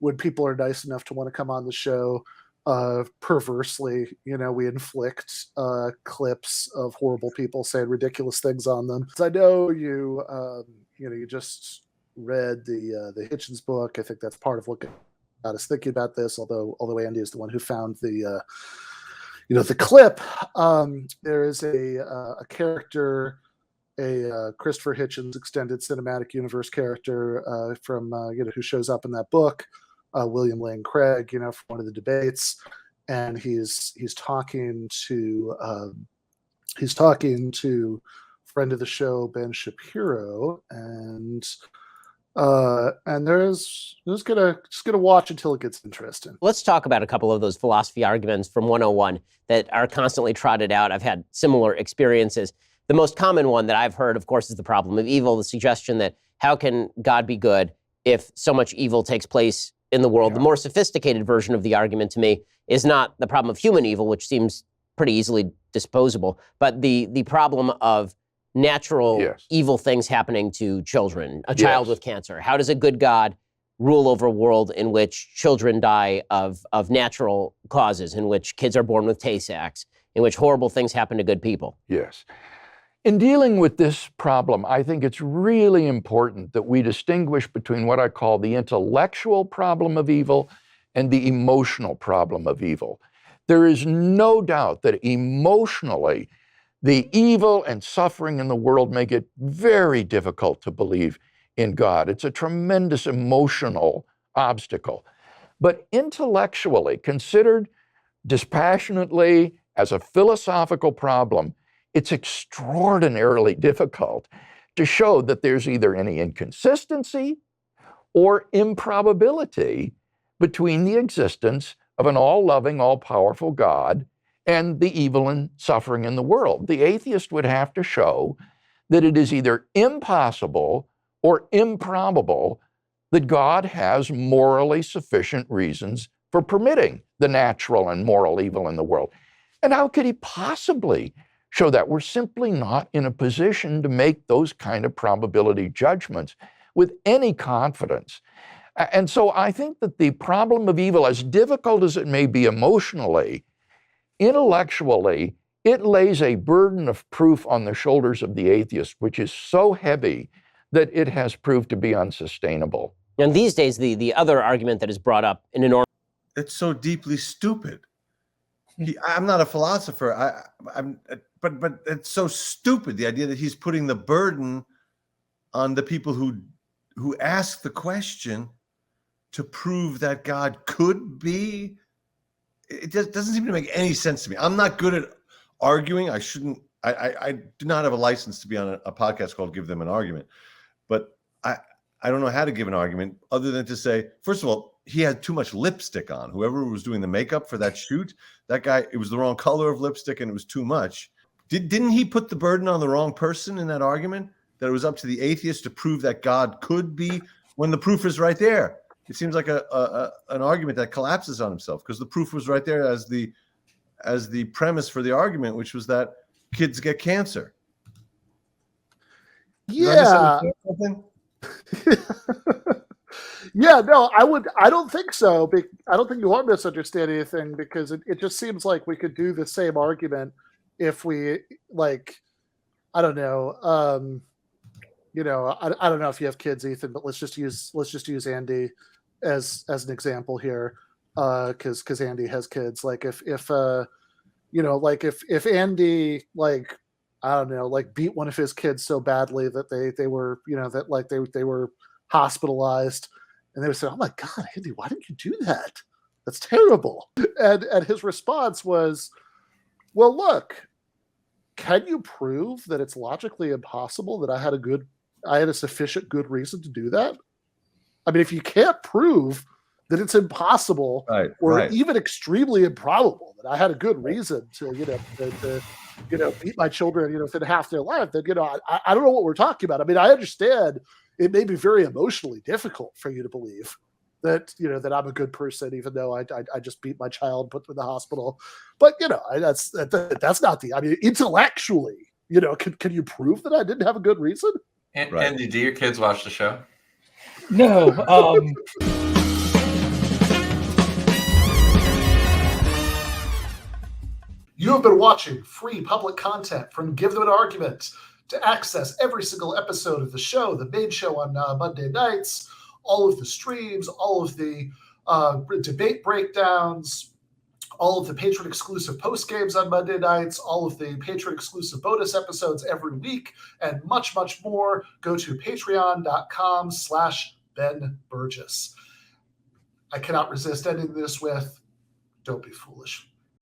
when people are nice enough to want to come on the show, perversely, we inflict clips of horrible people saying ridiculous things on them. So I know you just read the Hitchens book. I think that's part of what got us thinking about this. Although Andy is the one who found the clip. There is a character, a Christopher Hitchens extended cinematic universe character from who shows up in that book, William Lane Craig, for one of the debates, and he's talking to friend of the show Ben Shapiro, and there's just gonna watch until it gets interesting. Let's talk about a couple of those philosophy arguments from 101 that are constantly trotted out. I've had similar experiences. The most common one that I've heard, of course, is the problem of evil, the suggestion that how can God be good if so much evil takes place in the world? Yeah. The more sophisticated version of the argument to me is not the problem of human evil, which seems pretty easily disposable, but the problem of natural evil things happening to children, a child with cancer. How does a good God rule over a world in which children die of natural causes, in which kids are born with Tay-Sachs, in which horrible things happen to good people? Yes. In dealing with this problem, I think it's really important that we distinguish between what I call the intellectual problem of evil and the emotional problem of evil. There is no doubt that emotionally, the evil and suffering in the world make it very difficult to believe in God. It's a tremendous emotional obstacle. But intellectually, considered dispassionately as a philosophical problem, it's extraordinarily difficult to show that there's either any inconsistency or improbability between the existence of an all-loving, all-powerful God and the evil and suffering in the world. The atheist would have to show that it is either impossible or improbable that God has morally sufficient reasons for permitting the natural and moral evil in the world. And how could he possibly show that? We're simply not in a position to make those kind of probability judgments with any confidence. And so I think that the problem of evil, as difficult as it may be emotionally, intellectually, it lays a burden of proof on the shoulders of the atheist, which is so heavy that it has proved to be unsustainable. And these days, the other argument that is brought up in enormous... It's so deeply stupid. I'm not a philosopher, but it's so stupid, the idea that he's putting the burden on the people who ask the question to prove that God could be. It doesn't seem to make any sense to me. I'm not good at arguing. I do not have a license to be on a podcast called Give Them an Argument. But I don't know how to give an argument other than to say, first of all, he had too much lipstick on. Whoever was doing the makeup for that shoot, that guy, it was the wrong color of lipstick and it was too much. Didn't he put the burden on the wrong person in that argument? That it was up to the atheist to prove that God could be, when the proof is right there? It seems like an argument that collapses on himself, because the proof was right there as the premise for the argument, which was that kids get cancer. Yeah. Yeah, no, I don't think so. I don't think you are misunderstanding anything, because it just seems like we could do the same argument if we, like, I don't know. I don't know if you have kids, Ethan, but let's just use Andy as an example here, because Andy has kids. Like if Andy, like, I don't know, like, beat one of his kids so badly that they were, that, like, they were hospitalized, and they would say, "Oh my God, Andy, why didn't you do that? That's terrible." And his response was, "Well, look, can you prove that it's logically impossible that I had a sufficient good reason to do that? I mean, if you can't prove that it's impossible or even extremely improbable that I had a good reason to beat my children, within half their life, then, I don't know what we're talking about. I mean, I understand it may be very emotionally difficult for you to believe that, that I'm a good person, even though I just beat my child, put them in the hospital. But, that's not I mean, intellectually, can you prove that I didn't have a good reason?" Andy, do your kids watch the show? No. You have been watching free public content from Give Them an Argument. To access every single episode of the show, the main show on Monday nights, all of the streams, all of the debate breakdowns, all of the patron-exclusive post-games on Monday nights, all of the patron-exclusive bonus episodes every week, and much, much more, go to patreon.com/Ben Burgis. I cannot resist ending this with, don't be foolish.